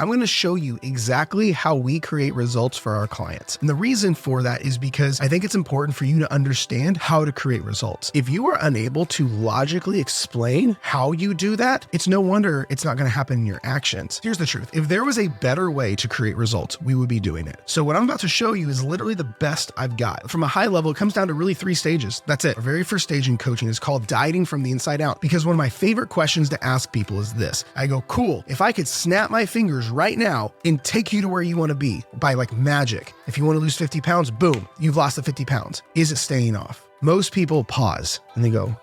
I'm going to show you exactly how we create results for our clients. And the reason for that is because I think it's important for you to understand how to create results. If you are unable to logically explain how you do that, it's no wonder it's not going to happen in your actions. Here's the truth. If there was a better way to create results, we would be doing it. So what I'm about to show you is literally the best I've got. From a high level, it comes down to really 3 stages. That's it. Our very first stage in coaching is called dieting from the inside out, because one of my favorite questions to ask people is this. I go, cool, if I could snap my fingers right now and take you to where you want to be by like magic. If you want to lose 50 pounds, boom, you've lost the 50 pounds. Is it staying off? Most people pause and they go,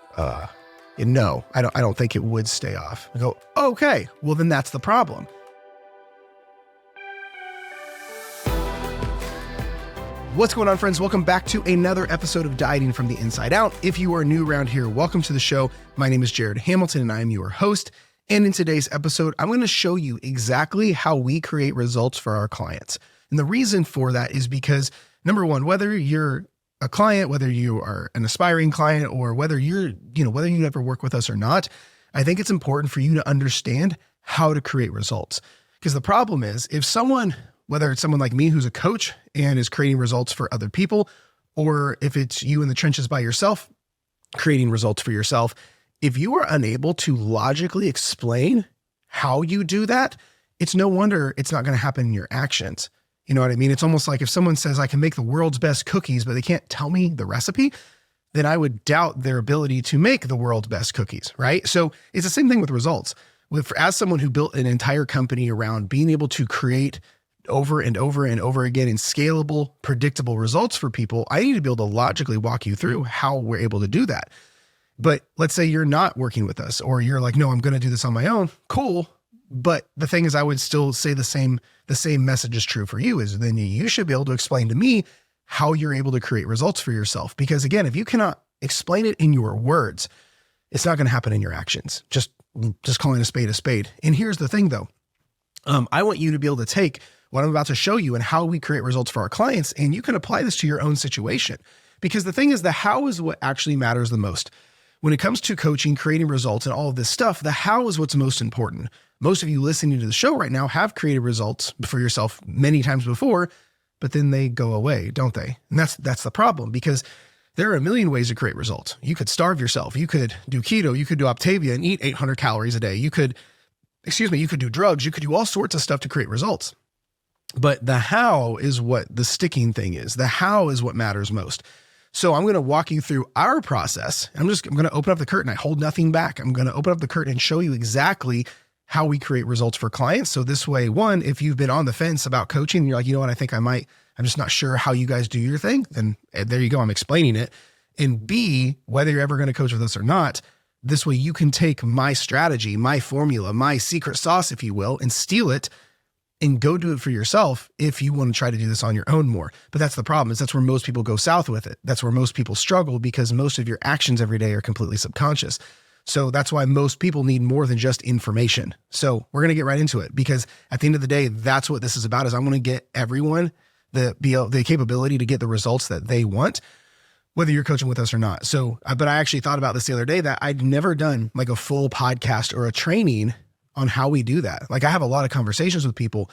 no, I don't think it would stay off. I go, okay, well then that's the problem. What's going on, friends? Welcome back to another episode of Dieting from the Inside Out. If you are new around here, welcome to the show. My name is Jared Hamilton and I am your host. And in today's episode, I'm going to show you exactly how we create results for our clients. And the reason for that is because, number one, whether you're a client, whether you are an aspiring client, or whether whether you ever work with us or not, I think it's important for you to understand how to create results. Because the problem is, if someone, whether it's someone like me who's a coach and is creating results for other people, or if it's you in the trenches by yourself, creating results for yourself, if you are unable to logically explain how you do that, it's no wonder it's not going to happen in your actions. You know what I mean? It's almost like if someone says, I can make the world's best cookies, but they can't tell me the recipe, then I would doubt their ability to make the world's best cookies, right? So it's the same thing with results. As someone who built an entire company around being able to create over and over and over again in scalable, predictable results for people, I need to be able to logically walk you through how we're able to do that. But let's say you're not working with us, or you're like, no, I'm going to do this on my own. Cool. But the thing is, I would still say the same message is true for you, is then you should be able to explain to me how you're able to create results for yourself. Because again, if you cannot explain it in your words, it's not going to happen in your actions. Just calling a spade a spade. And here's the thing though. I want you to be able to take what I'm about to show you and how we create results for our clients, and you can apply this to your own situation. Because the thing is, the how is what actually matters the most. When it comes to coaching, creating results, and all of this stuff, the how is what's most important. Most of you listening to the show right now have created results for yourself many times before, but then they go away, don't they? And that's the problem, because there are a million ways to create results. You could starve yourself. You could do keto. You could do Optavia and eat 800 calories a day. You could do drugs. You could do all sorts of stuff to create results. But the how is what the sticking thing is. The how is what matters most. So I'm going to walk you through our process. I'm going to open up the curtain. I hold nothing back. I'm going to open up the curtain and show you exactly how we create results for clients. So this way, one, if you've been on the fence about coaching and you're like, you know what, I think I might, I'm just not sure how you guys do your thing, then there you go. I'm explaining it. And B, whether you're ever going to coach with us or not, this way you can take my strategy, my formula, my secret sauce, if you will, and steal it and go do it for yourself if you want to try to do this on your own more. But that's the problem, is that's where most people go south with it. That's where most people struggle, because most of your actions every day are completely subconscious. So that's why most people need more than just information. So we're going to get right into it, because at the end of the day, that's what this is about, is I want to get everyone the capability to get the results that they want, whether you're coaching with us or not. So, but I actually thought about this the other day, that I'd never done like a full podcast or a training on how we do that. Like, I have a lot of conversations with people,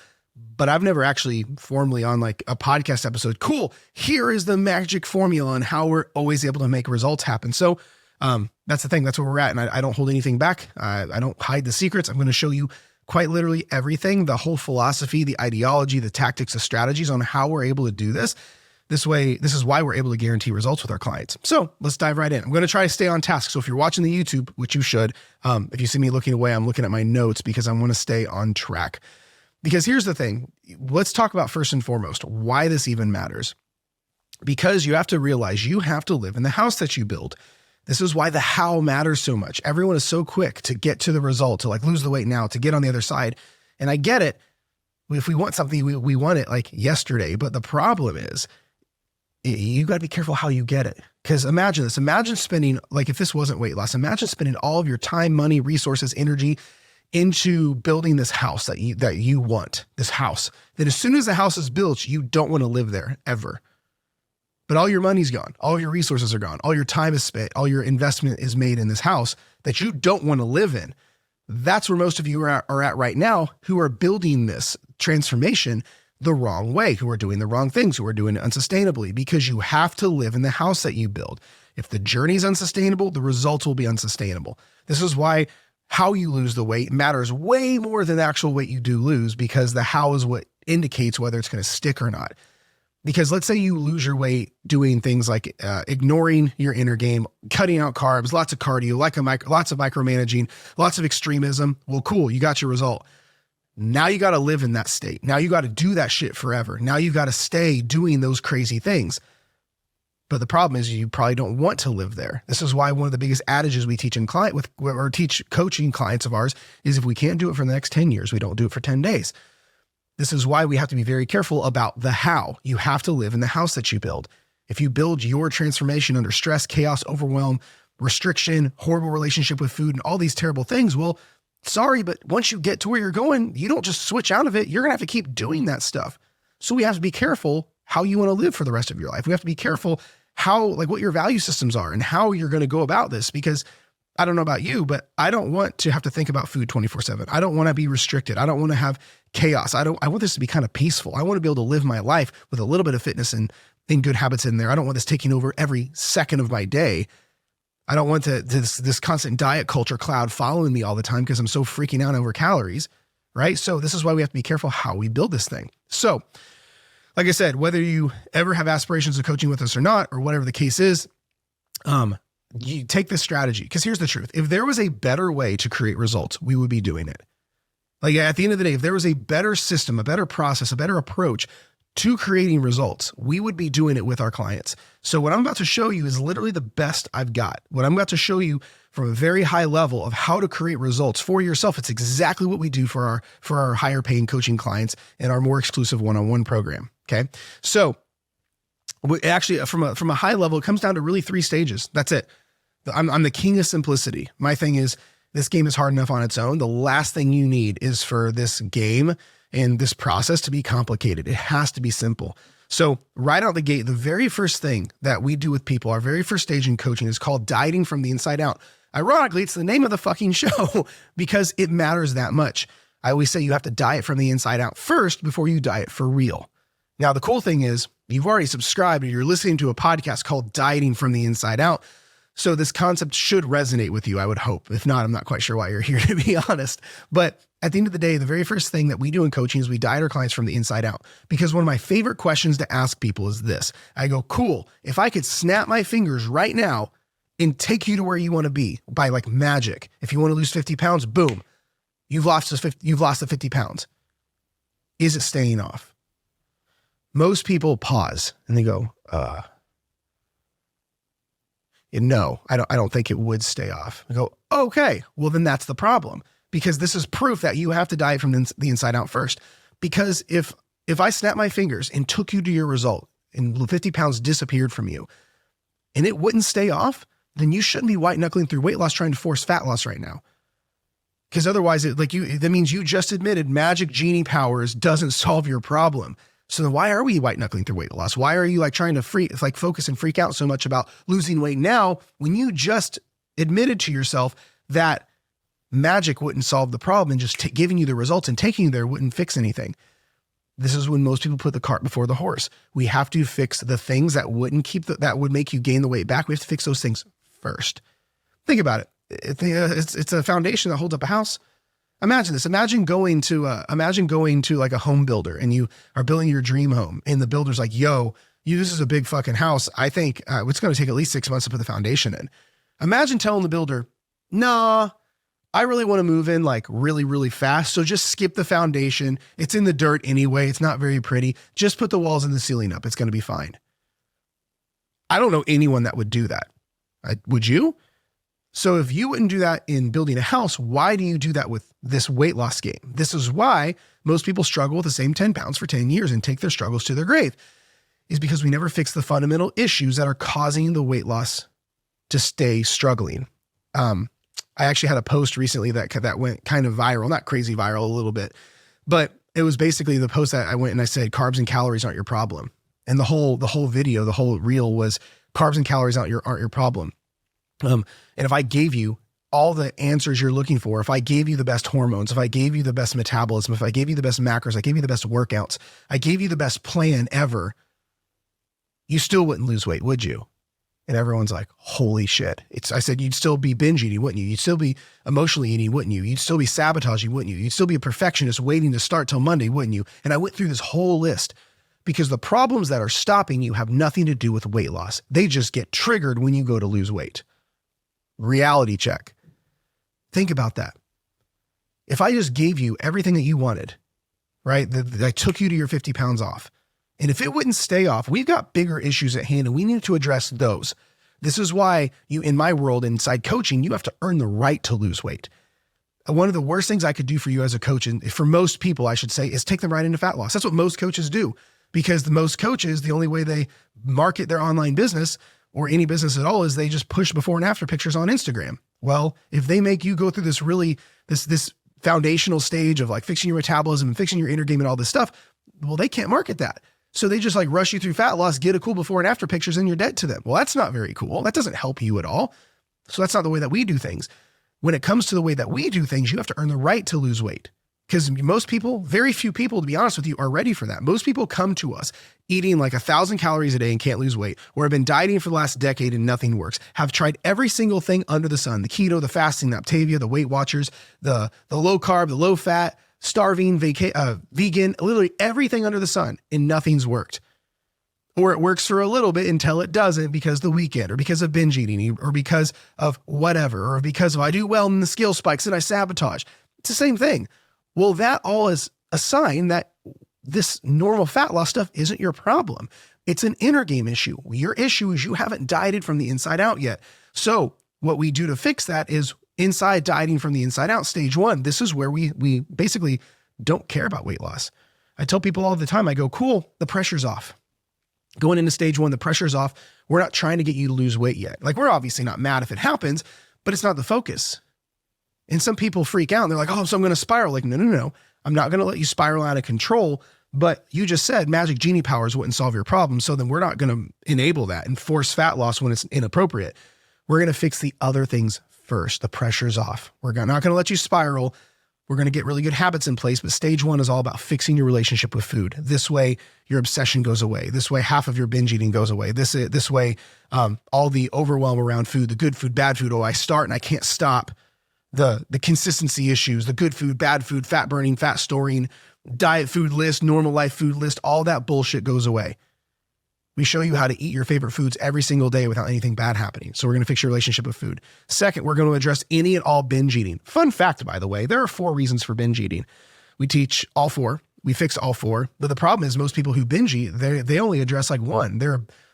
but I've never actually formally on like a podcast episode, cool, here is the magic formula on how we're always able to make results happen. So that's the thing. That's where we're at. And I don't hold anything back. I don't hide the secrets. I'm going to show you quite literally everything, the whole philosophy, the ideology, the tactics, the strategies on how we're able to do this. This way, this is why we're able to guarantee results with our clients. So let's dive right in. I'm going to try to stay on task. So if you're watching the YouTube, which you should, if you see me looking away, I'm looking at my notes, because I want to stay on track. Because here's the thing. Let's talk about first and foremost why this even matters. Because you have to realize you have to live in the house that you build. This is why the how matters so much. Everyone is so quick to get to the result, to like lose the weight now, to get on the other side. And I get it. If we want something, we want it like yesterday. But the problem is, you got to be careful how you get it. Because imagine this. Imagine spending, like, if this wasn't weight loss, imagine spending all of your time, money, resources, energy into building this house that you want, this house. That as soon as the house is built, you don't want to live there ever. But all your money's gone. All your resources are gone. All your time is spent. All your investment is made in this house that you don't want to live in. That's where most of you are at right now, who are building this transformation the wrong way, who are doing the wrong things, who are doing it unsustainably, because you have to live in the house that you build. If the journey is unsustainable, the results will be unsustainable. This is why how you lose the weight matters way more than the actual weight you do lose, because the how is what indicates whether it's going to stick or not. Because let's say you lose your weight doing things like ignoring your inner game, cutting out carbs, lots of cardio, lots of micromanaging, lots of extremism. Well, cool, you got your result. Now you got to live in that state. Now you got to do that shit forever. Now you've got to stay doing those crazy things. But the problem is you probably don't want to live there. This is why one of the biggest adages we teach teach coaching clients of ours is if we can't do it for the next 10 years, we don't do it for 10 days. This is why we have to be very careful about the how. You have to live in the house that you build. If you build your transformation under stress, chaos, overwhelm, restriction, horrible relationship with food, and all these terrible things, well, sorry, but once you get to where you're going, you don't just switch out of it. You're going to have to keep doing that stuff. So we have to be careful how you want to live for the rest of your life. We have to be careful what your value systems are and how you're going to go about this, because I don't know about you, but I don't want to have to think about food 24/7. I don't want to be restricted. I don't want to have chaos. I want this to be kind of peaceful. I want to be able to live my life with a little bit of fitness and good habits in there. I don't want this taking over every second of my day. I don't want this constant diet culture cloud following me all the time because I'm so freaking out over calories, right? So this is why we have to be careful how we build this thing. So like I said, whether you ever have aspirations of coaching with us or not, or whatever the case is, you take this strategy, because here's the truth. If there was a better way to create results, we would be doing it. Like at the end of the day, if there was a better system, a better process, a better approach to creating results, we would be doing it with our clients. So what I'm about to show you is literally the best I've got. What I'm about to show you from a very high level of how to create results for yourself. It's exactly what we do for our higher paying coaching clients and our more exclusive one-on-one program. Okay. So actually from a high level, it comes down to really 3 stages. That's it. I'm the king of simplicity. My thing is, this game is hard enough on its own. The last thing you need is for this game and this process to be complicated. It has to be simple. So right out the gate, the very first thing that we do with people, our very first stage in coaching, is called dieting from the inside out. Ironically, it's the name of the fucking show because it matters that much. I always say you have to diet from the inside out first before you diet for real. Now, the cool thing is you've already subscribed or you're listening to a podcast called Dieting from the Inside Out. So this concept should resonate with you, I would hope. If not, I'm not quite sure why you're here, to be honest. But at the end of the day, the very first thing that we do in coaching is we diet our clients from the inside out. Because one of my favorite questions to ask people is this. I go, cool, if I could snap my fingers right now and take you to where you want to be by like magic. If you want to lose 50 pounds, boom, you've lost the 50 pounds. Is it staying off? Most people pause and they go, no, I don't think it would stay off. I go, okay, well then that's the problem, because this is proof that you have to diet from the inside out first. Because if I snap my fingers and took you to your result and 50 pounds disappeared from you and it wouldn't stay off, then you shouldn't be white knuckling through weight loss trying to force fat loss right now. Because otherwise that means you just admitted magic genie powers doesn't solve your problem. So then why are we white knuckling through weight loss? Why are you trying to focus and freak out so much about losing weight now when you just admitted to yourself that magic wouldn't solve the problem and just giving you the results and taking you there wouldn't fix anything? This is when most people put the cart before the horse. We have to fix the things that that would make you gain the weight back. We have to fix those things first. Think about it. It's a foundation that holds up a house. Imagine this. Imagine going to like a home builder and you are building your dream home and the builder's like, yo, this is a big fucking house. I think it's going to take at least 6 months to put the foundation in. Imagine telling the builder, nah, I really want to move in like really, really fast. So just skip the foundation. It's in the dirt anyway. It's not very pretty. Just put the walls and the ceiling up. It's going to be fine. I don't know anyone that would do that. Would you? So if you wouldn't do that in building a house, why do you do that with this weight loss game? This is why most people struggle with the same 10 pounds for 10 years and take their struggles to their grave, is because we never fix the fundamental issues that are causing the weight loss to stay struggling. I actually had a post recently that went kind of viral, not crazy viral, a little bit, but it was basically the post that I went and I said, carbs and calories aren't your problem. And the whole video, the whole reel was carbs and calories aren't your problem. And if I gave you all the answers you're looking for, if I gave you the best hormones, if I gave you the best metabolism, if I gave you the best macros, I gave you the best workouts, I gave you the best plan ever, you still wouldn't lose weight, would you? And everyone's like, holy shit. I said, you'd still be binge eating, wouldn't you? You'd still be emotionally eating, wouldn't you? You'd still be sabotaging, wouldn't you? You'd still be a perfectionist waiting to start till Monday, wouldn't you? And I went through this whole list because the problems that are stopping you have nothing to do with weight loss. They just get triggered when you go to lose weight. Reality check. Think about that. If I just gave you everything that you wanted, right? That I took you to your 50 pounds off. And if it wouldn't stay off, we've got bigger issues at hand and we need to address those. This is why in my world, inside coaching, you have to earn the right to lose weight. One of the worst things I could do for you as a coach, and for most people, I should say, is take them right into fat loss. That's what most coaches do, because the most coaches, the only way they market their online business or any business at all is they just push before and after pictures on Instagram. Well, if they make you go through this foundational stage of like fixing your metabolism and fixing your inner game and all this stuff, well, they can't market that. So they just like rush you through fat loss, get a cool before and after pictures, and you're dead to them. Well, that's not very cool. That doesn't help you at all. So that's not the way that we do things. When it comes to the way that we do things, you have to earn the right to lose weight. Because most people, very few people, to be honest with you, are ready for that. Most people come to us eating like 1,000 calories a day and can't lose weight, or have been dieting for the last decade and nothing works, have tried every single thing under the sun, the keto, the fasting, the Optavia, the Weight Watchers, the low carb, the low fat, starving, vegan, literally everything under the sun, and nothing's worked. Or it works for a little bit until it doesn't because of the weekend, or because of binge eating, or because of whatever, or because of I do well and the skill spikes and I sabotage. It's the same thing. Well, that all is a sign that this normal fat loss stuff isn't your problem. It's an inner game issue. Your issue is you haven't dieted from the inside out yet. So what we do to fix that is inside dieting from the inside out, stage one. This is where we basically don't care about weight loss. I tell people all the time, I go, cool, the pressure's off. Going into stage one, the pressure's off. We're not trying to get you to lose weight yet. Like, we're obviously not mad if it happens, but it's not the focus. And some people freak out and they're like, oh, so I'm going to spiral. Like, no. I'm not going to let you spiral out of control. But you just said magic genie powers wouldn't solve your problem. So then we're not going to enable that and force fat loss when it's inappropriate. We're going to fix the other things first. The pressure's off. We're not going to let you spiral. We're going to get really good habits in place. But stage one is all about fixing your relationship with food. This way, your obsession goes away. This way, half of your binge eating goes away. This way, all the overwhelm around food, the good food, bad food. Oh, I start and I can't stop. The consistency issues, the good food, bad food, fat burning, fat storing, diet food list, normal life food list, all that bullshit goes away. We show you how to eat your favorite foods every single day without anything bad happening. So we're going to fix your relationship with food. Second, we're going to address any and all binge eating. Fun fact, by the way, there are 4 reasons for binge eating. We teach all 4. We fix all 4. But the problem is most people who binge eat, they only address like one.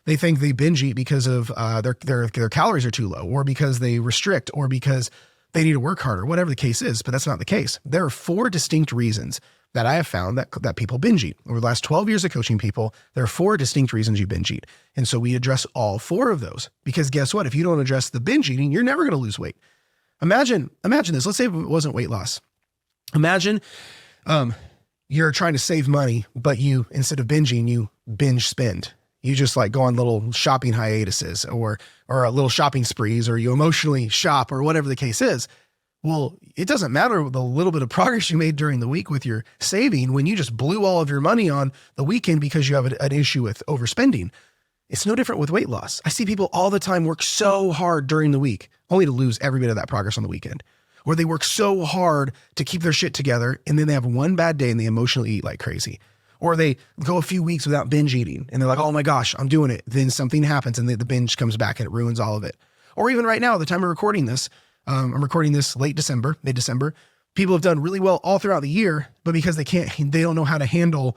They think they binge eat because of their calories are too low, or because they restrict, or because they need to work harder, whatever the case is, but that's not the case. There are 4 distinct reasons that I have found that people binge eat. Over the last 12 years of coaching people, there are 4 distinct reasons you binge eat. And so we address all 4 of those, because guess what? If you don't address the binge eating, you're never going to lose weight. Imagine this. Let's say it wasn't weight loss. Imagine you're trying to save money, but you, instead of binging, you binge spend. You just like go on little shopping hiatuses or a little shopping sprees, or you emotionally shop, or whatever the case is. Well, it doesn't matter the little bit of progress you made during the week with your saving when you just blew all of your money on the weekend because you have an issue with overspending. It's no different with weight loss. I see people all the time work so hard during the week only to lose every bit of that progress on the weekend. Or they work so hard to keep their shit together, and then they have one bad day and they emotionally eat like crazy. Or they go a few weeks without binge eating and they're like, oh my gosh, I'm doing it. Then something happens and the binge comes back and it ruins all of it. Or even right now, the time of recording this, I'm recording this late December, mid-December. People have done really well all throughout the year, but because they don't know how to handle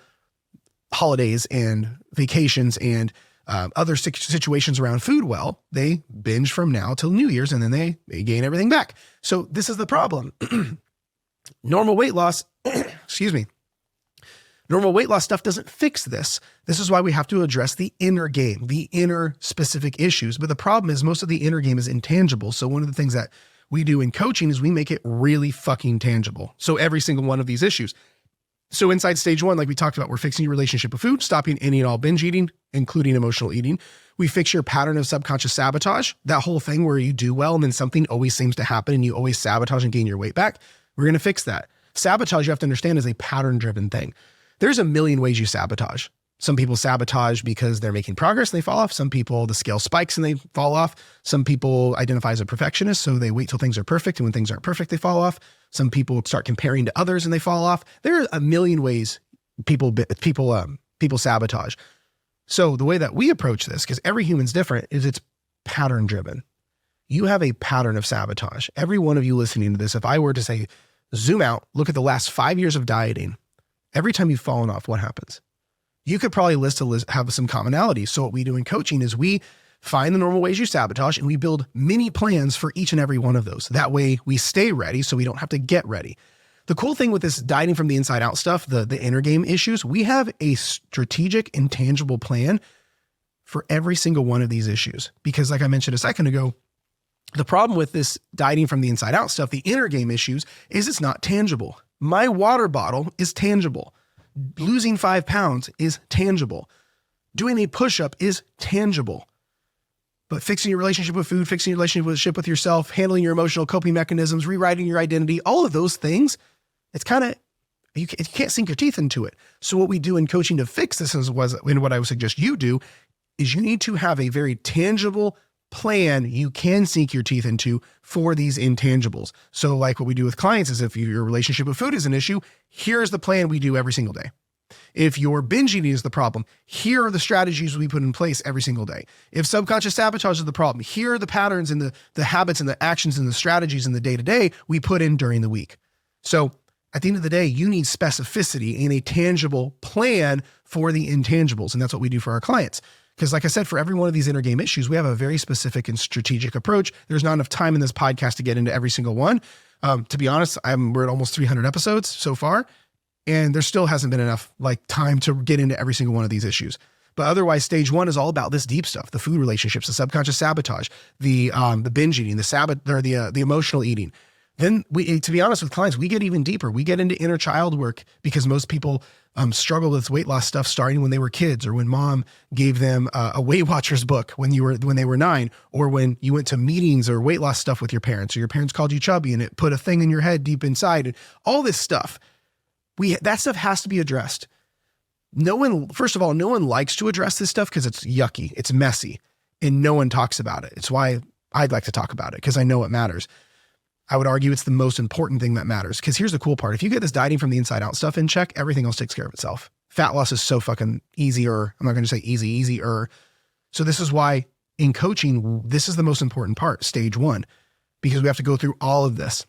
holidays and vacations and other situations around food well, they binge from now till New Year's, and then they gain everything back. So this is the problem. Normal weight loss, normal weight loss stuff doesn't fix this. This is why we have to address the inner game, the inner specific issues. But the problem is most of the inner game is intangible. So one of the things that we do in coaching is we make it really fucking tangible. So every single one of these issues, So inside stage one, like we talked about, we're fixing your relationship with food, stopping any and all binge eating, including emotional eating. We fix your pattern of subconscious sabotage, that whole thing where you do well and then something always seems to happen and you always sabotage and gain your weight back. We're going to fix that. Sabotage, you have to understand, is a pattern-driven thing. There's a million ways you sabotage. Some people sabotage because they're making progress and they fall off. Some people, the scale spikes and they fall off. Some people identify as a perfectionist, so they wait till things are perfect, and when things aren't perfect, they fall off. Some people start comparing to others and they fall off. There are a million ways people sabotage. So the way that we approach this, because every human's different, is it's pattern driven. You have a pattern of sabotage. Every one of you listening to this, if I were to say, zoom out, look at the last 5 years of dieting, every time you've fallen off, what happens? You could probably have some commonalities. So what we do in coaching is we find the normal ways you sabotage and we build mini plans for each and every one of those. That way we stay ready so we don't have to get ready. The cool thing with this dieting from the inside out stuff, the inner game issues, we have a strategic, intangible plan for every single one of these issues. Because like I mentioned a second ago, the problem with this dieting from the inside out stuff, the inner game issues, is it's not tangible. My water bottle is tangible. Losing 5 pounds is tangible. Doing a push-up is tangible. But fixing your relationship with food, fixing your relationship with yourself, handling your emotional coping mechanisms, rewriting your identity, all of those things, it's kind of, you can't sink your teeth into it. So what we do in coaching to fix this and what I would suggest you do is you need to have a very tangible plan you can sink your teeth into for these intangibles. So like what we do with clients is if your relationship with food is an issue, here's the plan we do every single day. If your binge eating is the problem, here are the strategies we put in place every single day. If subconscious sabotage is the problem, here are the patterns and the habits and the actions and the strategies in the day-to-day we put in during the week. So at the end of the day, you need specificity and a tangible plan for the intangibles. And that's what we do for our clients. Because like I said, for every one of these inner game issues, we have a very specific and strategic approach. There's not enough time in this podcast to get into every single one. To be honest, we're at almost 300 episodes so far, and there still hasn't been enough time to get into every single one of these issues. But otherwise, stage one is all about this deep stuff: the food relationships, the subconscious sabotage, the binge eating, the emotional eating. Then to be honest with clients, we get even deeper. We get into inner child work because most people struggle with weight loss stuff starting when they were kids, or when mom gave them a Weight Watchers book when they were 9, or when you went to meetings or weight loss stuff with your parents, or your parents called you chubby and it put a thing in your head deep inside, and all this stuff. That stuff has to be addressed. First of all, no one likes to address this stuff because it's yucky, it's messy, and no one talks about it. It's why I'd like to talk about it, because I know it matters. I would argue it's the most important thing that matters, because here's the cool part. If you get this dieting from the inside out stuff in check, everything else takes care of itself. Fat loss is so fucking easier. I'm not going to say easier. So this is why in coaching, this is the most important part, stage one, because we have to go through all of this.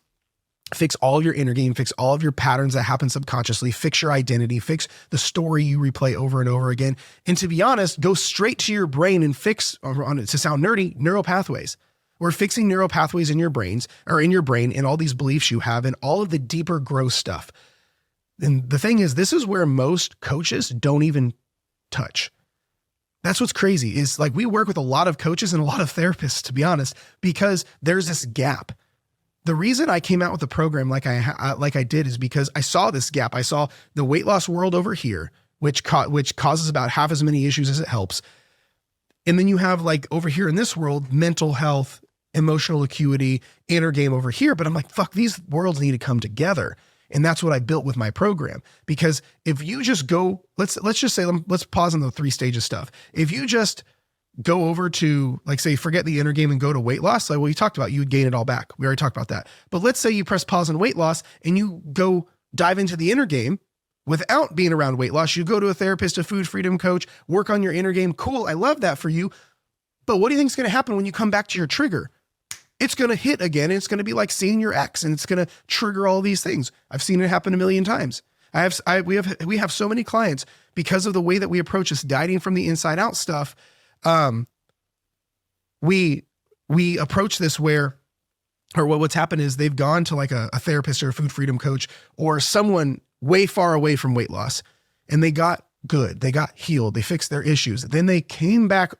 Fix all of your inner game, fix all of your patterns that happen subconsciously, fix your identity, fix the story you replay over and over again. And to be honest, go straight to your brain and fix, to sound nerdy, neural pathways. We're fixing neural pathways in your brain and all these beliefs you have and all of the deeper gross stuff. And the thing is, this is where most coaches don't even touch. That's what's crazy is we work with a lot of coaches and a lot of therapists, to be honest, because there's this gap. The reason I came out with the program like I did is because I saw this gap. I saw the weight loss world over here, which causes about half as many issues as it helps. And then you have over here in this world, mental health, emotional acuity, inner game over here. But I'm like, fuck, these worlds need to come together. And that's what I built with my program. Because if you just go, let's just say, let's pause on the 3 stages stuff. If you just go over to say, forget the inner game and go to weight loss, what you talked about, you would gain it all back. We already talked about that. But let's say you press pause on weight loss and you go dive into the inner game without being around weight loss. You go to a therapist, a food freedom coach, work on your inner game. Cool. I love that for you. But what do you think is going to happen when you come back to your trigger? It's going to hit again. And it's going to be like seeing your ex, and it's going to trigger all these things. I've seen it happen a million times. We have so many clients because of the way that we approach this dieting from the inside out stuff. We approach this what's happened is they've gone to a therapist or a food freedom coach or someone way far away from weight loss, and they got good. They got healed. They fixed their issues. Then they came back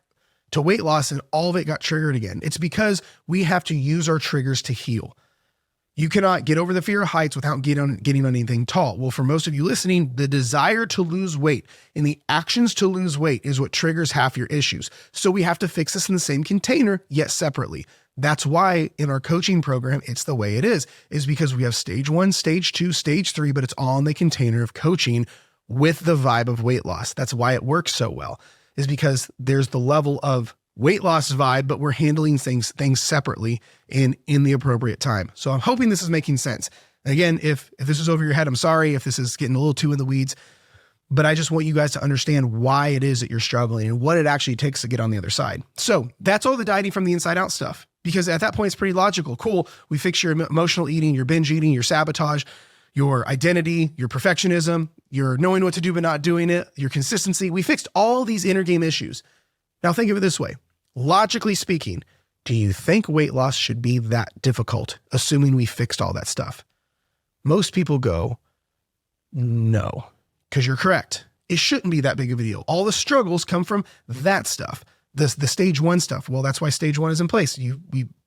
to weight loss and all of it got triggered again. It's because we have to use our triggers to heal. You cannot get over the fear of heights without getting on anything tall. Well, for most of you listening, the desire to lose weight and the actions to lose weight is what triggers half your issues. So we have to fix this in the same container, yet separately. That's why in our coaching program, it's the way it is because we have stage 1, stage 2, stage 3, but it's all in the container of coaching with the vibe of weight loss. That's why it works so well, is because there's the level of weight loss vibe, but we're handling things separately in the appropriate time. So I'm hoping this is making sense. Again, if this is over your head, I'm sorry if this is getting a little too in the weeds, but I just want you guys to understand why it is that you're struggling and what it actually takes to get on the other side. So that's all the dieting from the inside out stuff, because at that point, it's pretty logical. Cool. We fix your emotional eating, your binge eating, your sabotage, your identity, your perfectionism, your knowing what to do but not doing it, your consistency. We fixed all these inner game issues. Now think of it this way. Logically speaking, do you think weight loss should be that difficult, assuming we fixed all that stuff? Most people go, no, because you're correct. It shouldn't be that big of a deal. All the struggles come from that stuff, the stage 1 stuff. Well, that's why stage 1 is in place.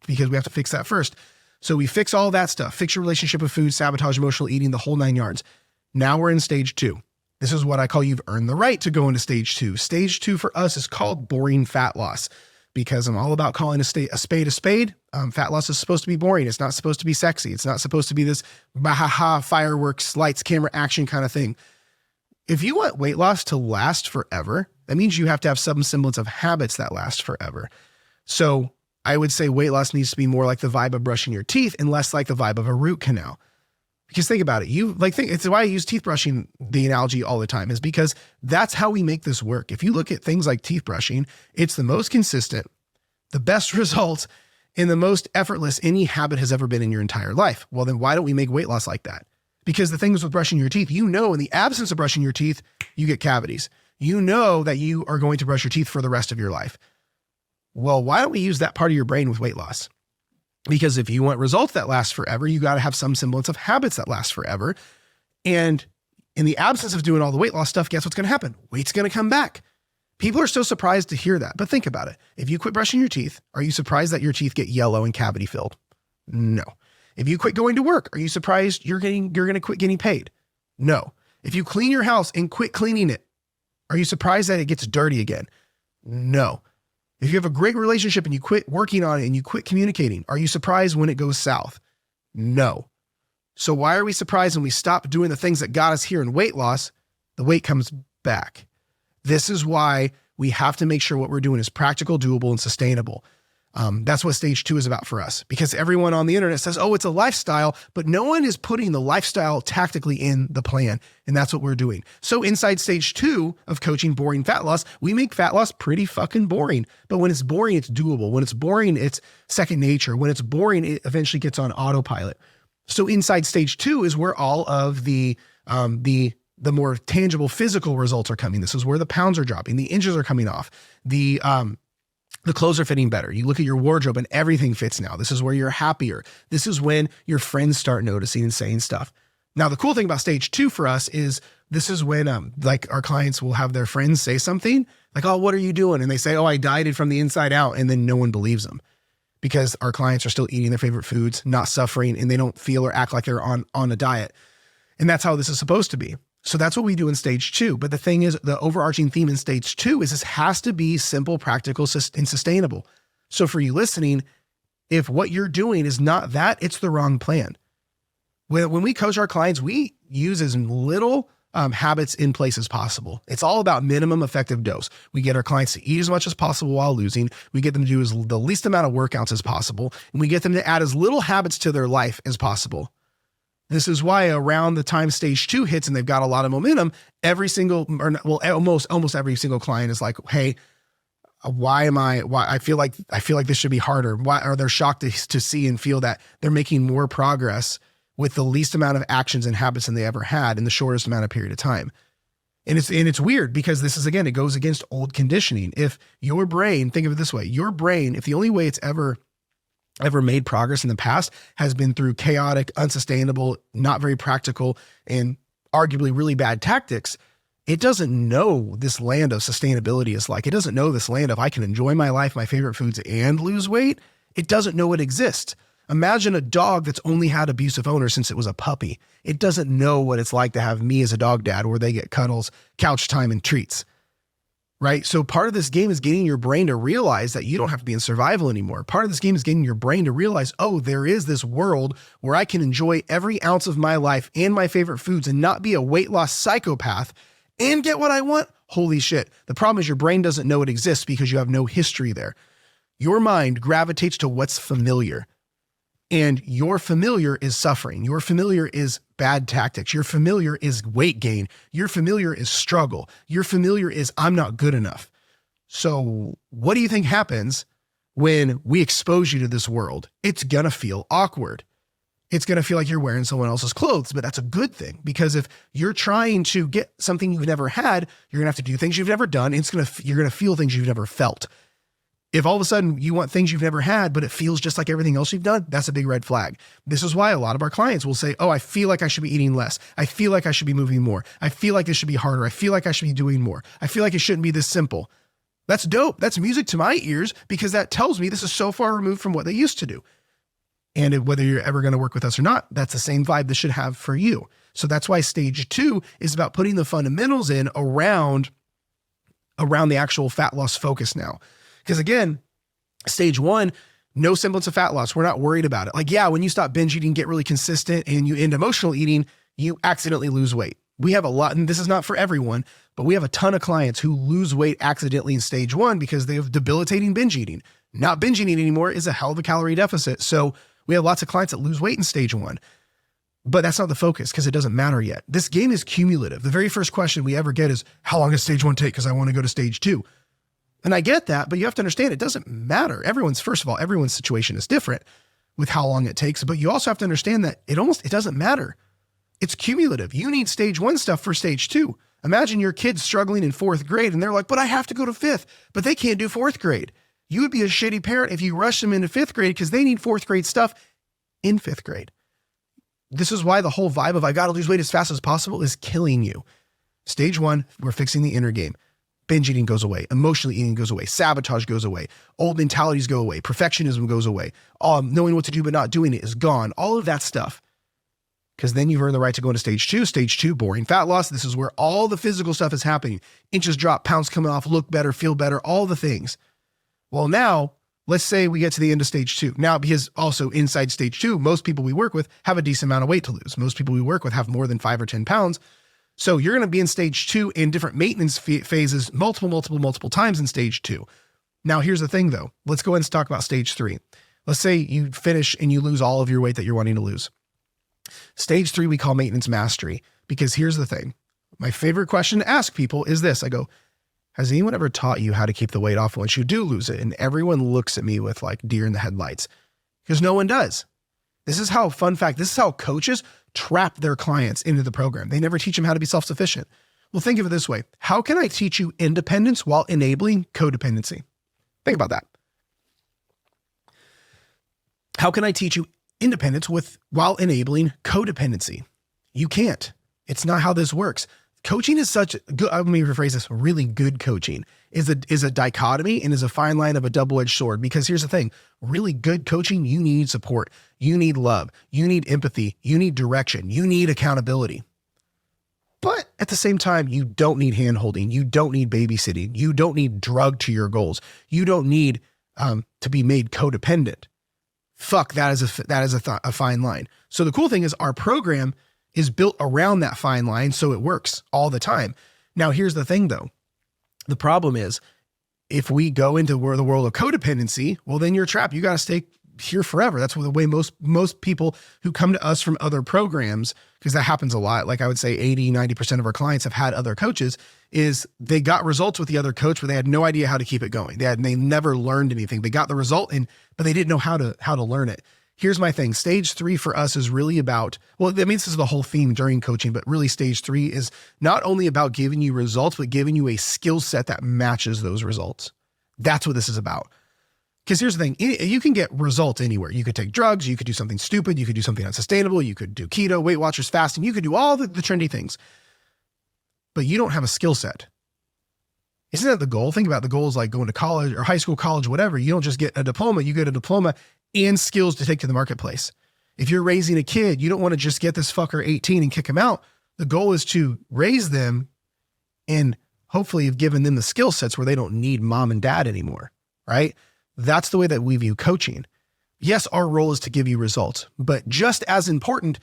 Because we have to fix that first. So we fix all that stuff, fix your relationship with food, sabotage, emotional eating, the whole 9 yards. Now we're in stage 2. This is what I call you've earned the right to go into stage 2. Stage 2 for us is called boring fat loss, because I'm all about calling a spade a spade. Fat loss is supposed to be boring. It's not supposed to be sexy. It's not supposed to be this bahaha, fireworks, lights, camera, action kind of thing. If you want weight loss to last forever, that means you have to have some semblance of habits that last forever. So I would say weight loss needs to be more like the vibe of brushing your teeth and less like the vibe of a root canal. Because think about it, it's why I use teeth brushing, the analogy all the time, is because that's how we make this work. If you look at things like teeth brushing, it's the most consistent, the best results, and the most effortless any habit has ever been in your entire life. Well, then why don't we make weight loss like that? Because the things with brushing your teeth, in the absence of brushing your teeth, you get cavities. You know that you are going to brush your teeth for the rest of your life. Well, why don't we use that part of your brain with weight loss? Because if you want results that last forever, you got to have some semblance of habits that last forever. And in the absence of doing all the weight loss stuff, guess what's going to happen? Weight's going to come back. People are so surprised to hear that. But think about it. If you quit brushing your teeth, are you surprised that your teeth get yellow and cavity filled? No. If you quit going to work, are you surprised you're going to quit getting paid? No. If you clean your house and quit cleaning it, are you surprised that it gets dirty again? No. If you have a great relationship and you quit working on it and you quit communicating, are you surprised when it goes south? No. So why are we surprised when we stop doing the things that got us here in weight loss? The weight comes back. This is why we have to make sure what we're doing is practical, doable, and sustainable. That's what stage 2 is about for us, because everyone on the internet says, oh, it's a lifestyle, but no one is putting the lifestyle tactically in the plan. And that's what we're doing. So inside stage 2 of coaching boring fat loss, we make fat loss pretty fucking boring. But when it's boring, it's doable. When it's boring, it's second nature. When it's boring, it eventually gets on autopilot. So inside stage 2 is where all of the more tangible physical results are coming. This is where the pounds are dropping. The inches are coming off. The clothes are fitting better. You look at your wardrobe and everything fits now. This is where you're happier. This is when your friends start noticing and saying stuff. Now, the cool thing about stage 2 for us is this is when like our clients will have their friends say something like, oh, what are you doing? And they say, oh, I dieted from the inside out. And then no one believes them because our clients are still eating their favorite foods, not suffering, and they don't feel or act like they're on a diet. And that's how this is supposed to be. So that's what we do in stage 2. But the thing is, the overarching theme in stage 2 is this has to be simple, practical, and sustainable. So for you listening, if what you're doing is not that, it's the wrong plan. When we coach our clients, we use as little habits in place as possible. It's all about minimum effective dose. We get our clients to eat as much as possible while losing. We get them to do the least amount of workouts as possible. And we get them to add as little habits to their life as possible. This is why around the time stage 2 hits and they've got a lot of momentum, almost every single client is like, hey, why I feel like this should be harder. Why are they shocked to see and feel that they're making more progress with the least amount of actions and habits than they ever had in the shortest amount of period of time. And it's weird because this is, again, it goes against old conditioning. If your brain, think of it this way, your brain, if the only way it's ever made progress in the past has been through chaotic, unsustainable, not very practical, and arguably really bad tactics, it doesn't know this land of sustainability is like. It doesn't know this land of I can enjoy my life, my favorite foods, and lose weight. It doesn't know it exists. Imagine a dog that's only had abusive owners since it was a puppy. It doesn't know what it's like to have me as a dog dad where they get cuddles, couch time, and treats. Right? So part of this game is getting your brain to realize that you don't have to be in survival anymore. Part of this game is getting your brain to realize, oh, there is this world where I can enjoy every ounce of my life and my favorite foods and not be a weight loss psychopath and get what I want. Holy shit. The problem is your brain doesn't know it exists because you have no history there. Your mind gravitates to what's familiar. And your familiar is suffering. Your familiar is bad tactics. Your familiar is weight gain. Your familiar is struggle. Your familiar is I'm not good enough. So what do you think happens when we expose you to this world? It's going to feel awkward. It's going to feel like you're wearing someone else's clothes, but that's a good thing because if you're trying to get something you've never had, you're going to have to do things you've never done. And you're going to feel things you've never felt. If all of a sudden you want things you've never had, but it feels just like everything else you've done, that's a big red flag. This is why a lot of our clients will say, oh, I feel like I should be eating less. I feel like I should be moving more. I feel like this should be harder. I feel like I should be doing more. I feel like it shouldn't be this simple. That's dope. That's music to my ears because that tells me this is so far removed from what they used to do. And whether you're ever going to work with us or not, that's the same vibe this should have for you. So that's why stage 2 is about putting the fundamentals in around the actual fat loss focus now. Because again, stage 1, no semblance of fat loss. We're not worried about it. Like, yeah, when you stop binge eating, get really consistent and you end emotional eating, you accidentally lose weight. We have a lot, and this is not for everyone, but we have a ton of clients who lose weight accidentally in stage 1 because they have debilitating binge eating. Not binge eating anymore is a hell of a calorie deficit. So we have lots of clients that lose weight in stage 1. But that's not the focus because it doesn't matter yet. This game is cumulative. The very first question we ever get is, how long does stage 1 take? Because I want to go to stage 2. And I get that, but you have to understand it doesn't matter. First of all, everyone's situation is different with how long it takes, but you also have to understand that it doesn't matter. It's cumulative. You need stage 1 stuff for stage 2. Imagine your kids struggling in 4th grade and they're like, but I have to go to 5th, but they can't do 4th grade. You would be a shitty parent if you rush them into 5th grade because they need 4th grade stuff in 5th grade. This is why the whole vibe of I got to lose weight as fast as possible is killing you. Stage 1, we're fixing the inner game. Binge eating goes away. Emotional eating goes away. Sabotage goes away. Old mentalities go away. Perfectionism goes away. Knowing what to do but not doing it is gone. All of that stuff. Because then you've earned the right to go into stage 2. Stage 2, boring fat loss. This is where all the physical stuff is happening. Inches drop, pounds coming off, look better, feel better, all the things. Well, now, let's say we get to the end of stage 2. Now, because also inside stage 2, most people we work with have a decent amount of weight to lose. Most people we work with have more than 5 or 10 pounds. So you're going to be in stage 2 in different maintenance phases, multiple times in stage 2. Now, here's the thing though. Let's go ahead and talk about stage 3. Let's say you finish and you lose all of your weight that you're wanting to lose. Stage 3, we call maintenance mastery, because here's the thing. My favorite question to ask people is this. I go, has anyone ever taught you how to keep the weight off once you do lose it? And everyone looks at me with like deer in the headlights because no one does. This is how coaches trap their clients into the program. They never teach them how to be self-sufficient. Well, think of it this way. How can I teach you independence while enabling codependency? Think about that. How can I teach you independence while enabling codependency? You can't. It's not how this works. Coaching is such good, let me rephrase this, really good coaching is a dichotomy and is a fine line of a double-edged sword. Because here's the thing, really good coaching, you need support, you need love, you need empathy, you need direction, you need accountability. But at the same time, you don't need hand-holding, you don't need babysitting, you don't need drugged to your goals, you don't need to be made codependent. Fuck, that is a fine line. So the cool thing is our program is built around that fine line, so it works all the time. Now, here's the thing, though. The problem is, if we go into the world of codependency, well, then you're trapped. You got to stay here forever. That's the way most people who come to us from other programs, because that happens a lot. Like I would say 80, 90% of our clients have had other coaches, is they got results with the other coach, but they had no idea how to keep it going. They never learned anything. They got the result, but they didn't know how to learn it. Here's my thing. Stage 3 for us is really about, well, that means this is the whole theme during coaching, but really stage 3 is not only about giving you results, but giving you a skill set that matches those results. That's what this is about. Because here's the thing, you can get results anywhere. You could take drugs, you could do something stupid, you could do something unsustainable, you could do keto, Weight Watchers, fasting, you could do all the trendy things, but you don't have a skill set. Isn't that the goal? Think about the goals like going to college or high school, college, whatever. You don't just get a diploma, you get a diploma and skills to take to the marketplace. If you're raising a kid, you don't want to just get this fucker 18 and kick him out. The goal is to raise them and hopefully you've given them the skill sets where they don't need mom and dad anymore, right? That's the way that we view coaching. Yes, our role is to give you results, but just as important,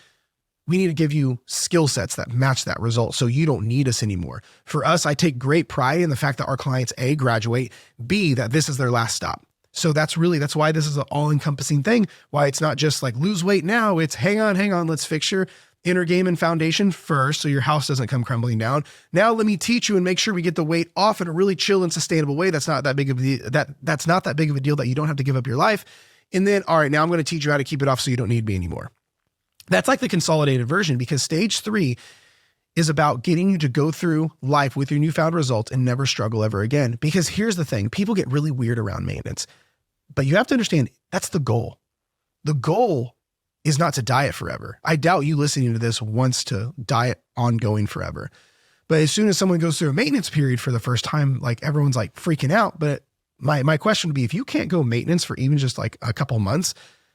we need to give you skill sets that match that result so you don't need us anymore. For us, I take great pride in the fact that our clients, A, graduate, B, that this is their last stop. So that's why this is an all-encompassing thing, why it's not just like lose weight now, it's hang on, let's fix your inner game and foundation first so your house doesn't come crumbling down. Now let me teach you and make sure we get the weight off in a really chill and sustainable way. That's not that big of a deal that you don't have to give up your life. And then, all right, now I'm going to teach you how to keep it off so you don't need me anymore. That's like the consolidated version, because stage 3 is about getting you to go through life with your newfound results and never struggle ever again. Because here's the thing, people get really weird around maintenance, but you have to understand that's the goal. The goal is not to diet forever. I doubt you listening to this wants to diet ongoing forever. But as soon as someone goes through a maintenance period for the first time, like everyone's like freaking out. But my question would be, if you can't go maintenance for even just like a couple months,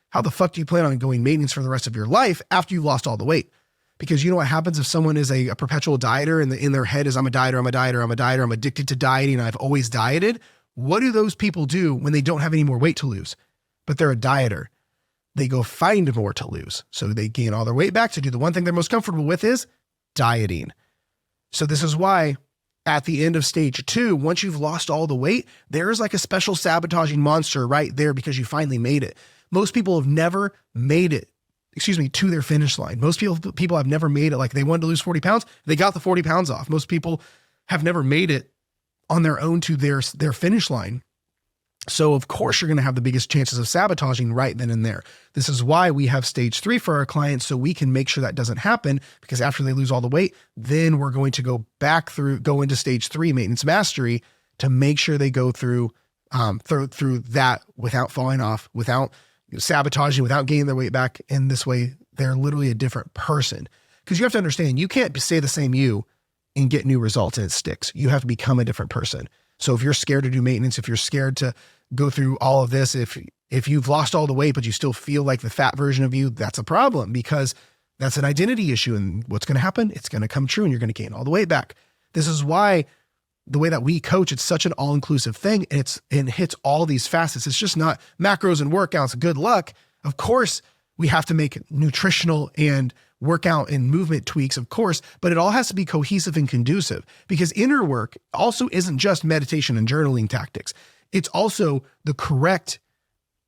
how the fuck do you plan on going maintenance for the rest of your life after you've lost all the weight? Because you know what happens if someone is a perpetual dieter and in their head is I'm a dieter, I'm addicted to dieting, I've always dieted. What do those people do when they don't have any more weight to lose? But they're a dieter. They go find more to lose. So they gain all their weight back to do the one thing they're most comfortable with is dieting. So this is why at the end of stage 2, once you've lost all the weight, there's like a special sabotaging monster right there because you finally made it. Most people have never made it, to their finish line. Most people have never made it. Like they wanted to lose 40 pounds. They got the 40 pounds off. Most people have never made it on their own to their finish line. So of course you're going to have the biggest chances of sabotaging right then and there. This is why we have stage 3 for our clients, so we can make sure that doesn't happen, because after they lose all the weight, then we're going to go into stage 3 maintenance mastery to make sure they go through that without falling off, without sabotaging, without gaining their weight back. In this way, they're literally a different person. Because you have to understand, you can't say the same you and get new results and it sticks. You have to become a different person. So if you're scared to do maintenance, if you're scared to go through all of this, if you've lost all the weight, but you still feel like the fat version of you, that's a problem, because that's an identity issue. And what's going to happen? It's going to come true and you're going to gain all the weight back. This is why the way that we coach, it's such an all-inclusive thing. And it hits all these facets. It's just not macros and workouts. Good luck. Of course, we have to make nutritional and workout and movement tweaks, of course, but it all has to be cohesive and conducive, because inner work also isn't just meditation and journaling tactics. It's also the correct,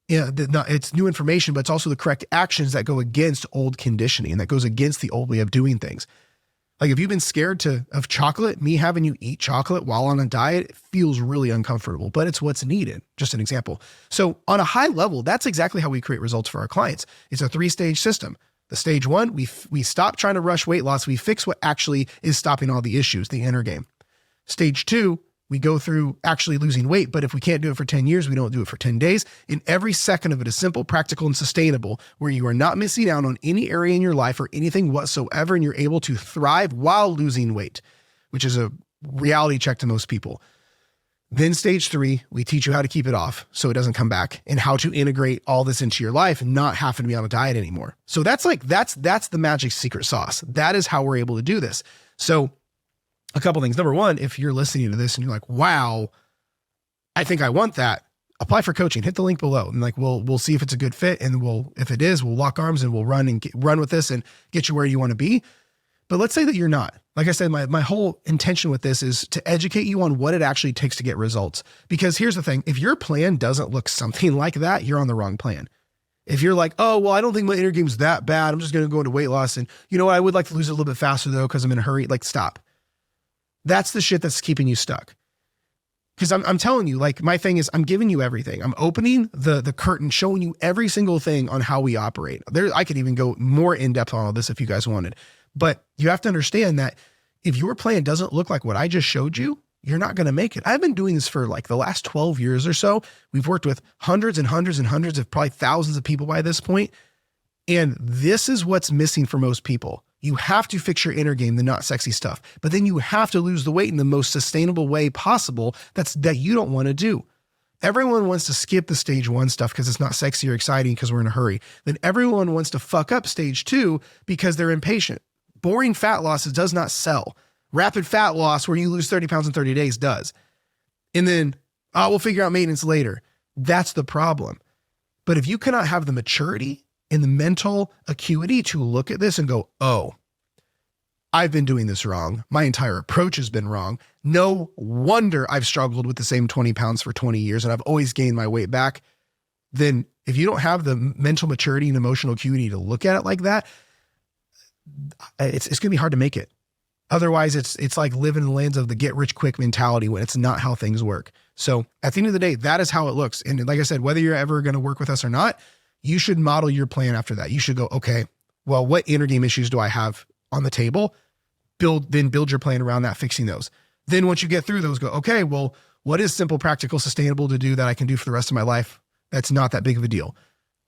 it's new information, but it's also the correct actions that go against old conditioning, that goes against the old way of doing things. Like if you've been scared of chocolate, me having you eat chocolate while on a diet, it feels really uncomfortable, but it's what's needed. Just an example. So on a high level, that's exactly how we create results for our clients. It's a 3-stage system. The stage 1, we stop trying to rush weight loss. We fix what actually is stopping all the issues, the inner game. Stage 2, we go through actually losing weight, but if we can't do it for 10 years, we don't do it for 10 days. And every second of it is simple, practical, and sustainable, where you are not missing out on any area in your life or anything whatsoever, and you're able to thrive while losing weight, which is a reality check to most people. Then stage 3, we teach you how to keep it off so it doesn't come back, and how to integrate all this into your life and not having to be on a diet anymore. So that's the magic secret sauce. That is how we're able to do this. So a couple things. Number 1, if you're listening to this and you're like, wow, I think I want that, apply for coaching, hit the link below. And like, we'll see if it's a good fit. And if it is, we'll lock arms and we'll run with this and get you where you want to be. But let's say that you're not. Like I said, my whole intention with this is to educate you on what it actually takes to get results. Because here's the thing, if your plan doesn't look something like that, you're on the wrong plan. If you're like, oh, well, I don't think my inner game's that bad, I'm just going to go into weight loss. And you know what? I would like to lose it a little bit faster though, because I'm in a hurry. Like, stop. That's the shit that's keeping you stuck. Because I'm telling you, like, my thing is I'm giving you everything. I'm opening the curtain, showing you every single thing on how we operate. I could even go more in depth on all this if you guys wanted. But you have to understand that if your plan doesn't look like what I just showed you, you're not going to make it. I've been doing this for like the last 12 years or so. We've worked with hundreds and hundreds and hundreds of probably thousands of people by this point. And this is what's missing for most people. You have to fix your inner game, the not sexy stuff, but then you have to lose the weight in the most sustainable way possible that you don't want to do. everyone wants to skip the stage 1 stuff because it's not sexy or exciting because we're in a hurry. Then everyone wants to fuck up stage 2 because they're impatient. Boring fat loss does not sell. Rapid fat loss where you lose 30 pounds in 30 days does. And then, we'll figure out maintenance later. That's the problem. But if you cannot have the maturity and the mental acuity to look at this and go, oh, I've been doing this wrong. My entire approach has been wrong. No wonder I've struggled with the same 20 pounds for 20 years and I've always gained my weight back. Then if you don't have the mental maturity and emotional acuity to look at it like that, it's going to be hard to make it. Otherwise, it's like living in the lands of the get rich quick mentality when it's not how things work. So at the end of the day, that is how it looks. And like I said, whether you're ever going to work with us or not, you should model your plan after that. You should go, okay, well, what inner game issues do I have on the table? Build your plan around that, fixing those. Then once you get through those, go, okay, well, what is simple, practical, sustainable to do that I can do for the rest of my life? That's not that big of a deal.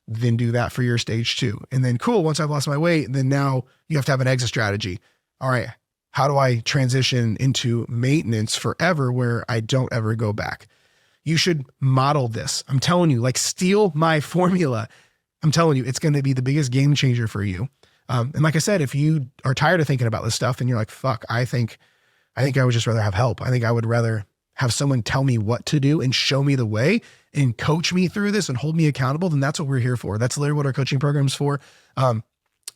Then do that for your stage 2. And then cool, once I've lost my weight, then now you have to have an exit strategy. All right, how do I transition into maintenance forever where I don't ever go back? You should model this. I'm telling you, like, steal my formula. I'm telling you, it's going to be the biggest game changer for you. And like I said, if you are tired of thinking about this stuff and you're like, fuck, I think I would just rather have help. I think I would rather have someone tell me what to do and show me the way and coach me through this and hold me accountable. Then that's what we're here for. That's literally what our coaching program's for.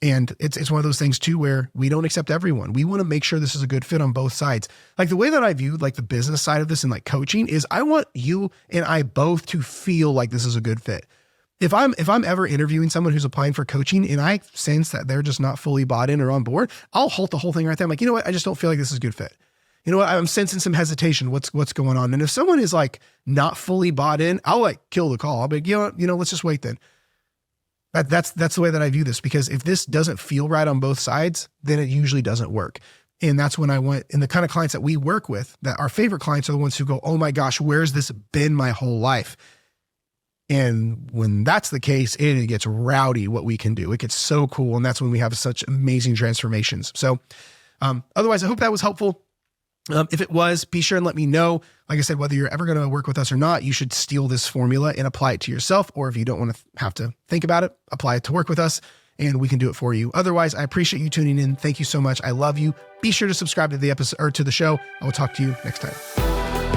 And it's one of those things too, where we don't accept everyone. We want to make sure this is a good fit on both sides. Like the way that I view like the business side of this and like coaching is I want you and I both to feel like this is a good fit. If I'm ever interviewing someone who's applying for coaching and I sense that they're just not fully bought in or on board, I'll halt the whole thing right there. I'm like, you know what? I just don't feel like this is a good fit. You know what? I'm sensing some hesitation. What's going on? And if someone is like not fully bought in, I'll like kill the call. I'll be like, you know, let's just wait then. That's the way that I view this, because if this doesn't feel right on both sides, then it usually doesn't work. And that's when I want, and the kind of clients that we work with, that our favorite clients are the ones who go, oh my gosh, where's this been my whole life? And when that's the case, it gets rowdy what we can do. It gets so cool. And that's when we have such amazing transformations. So otherwise, I hope that was helpful. If it was, be sure and let me know. Like I said, whether you're ever going to work with us or not, you should steal this formula and apply it to yourself. Or if you don't want to have to think about it, apply it to work with us and we can do it for you. Otherwise, I appreciate you tuning in. Thank you so much. I love you. Be sure to subscribe to the episode or to the show. I will talk to you next time.